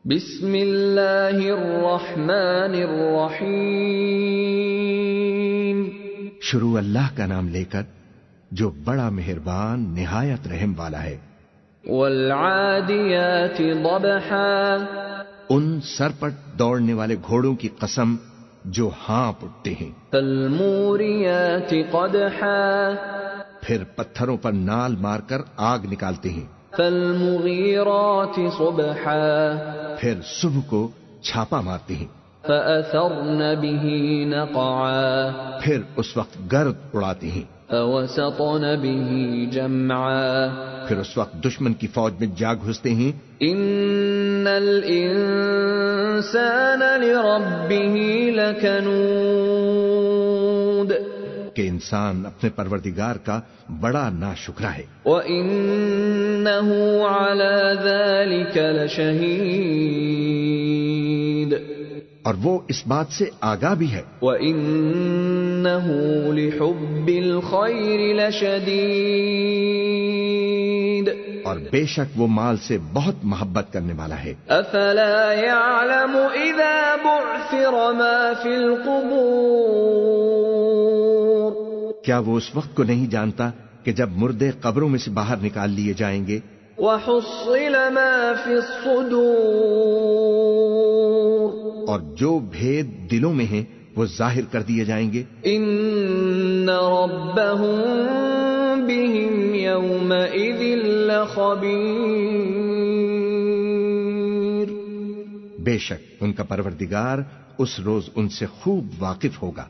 بسم اللہ الرحمن الرحیم. شروع اللہ کا نام لے کر جو بڑا مہربان نہایت رحم والا ہے. والعادیات ضبحا. ان سرپٹ دوڑنے والے گھوڑوں کی قسم جو ہانپ اٹھتے ہیں. فالموریات قدحا. پھر پتھروں پر نال مار کر آگ نکالتے ہیں. فالمغیرات صبحا. پھر صبح کو چھاپا مارتے ہیں. فأثرن به نقعا. پھر اس وقت گرد اڑاتے ہیں. فوسطن به جمعا. پھر اس وقت دشمن کی فوج میں جا گھستے ہیں. ان الانسان لربه لکنود. کہ انسان اپنے پروردگار کا بڑا ناشکرا ہے. وَإِنَّهُ عَلَى ذَلِكَ لَشَهِيدٌ. اور وہ اس بات سے آگاہ بھی ہے. وَإِنَّهُ لِحُبِّ الْخَيْرِ لَشَدِيدٌ. اور بے شک وہ مال سے بہت محبت کرنے والا ہے. أَفَلَا يَعْلَمُ إِذَا بُعْثِرَ مَا فِي الْقُبُورِ. کیا وہ اس وقت کو نہیں جانتا کہ جب مردے قبروں میں سے باہر نکال لیے جائیں گے. وَحُصِّلَ مَا فِي الصُّدُورِ. اور جو بھید دلوں میں ہیں وہ ظاہر کر دیے جائیں گے. إِنَّ رَبَّهُم بِهِمْ يَوْمَئِذٍ لَخَبِيرٌ. بے شک ان کا پروردگار اس روز ان سے خوب واقف ہوگا.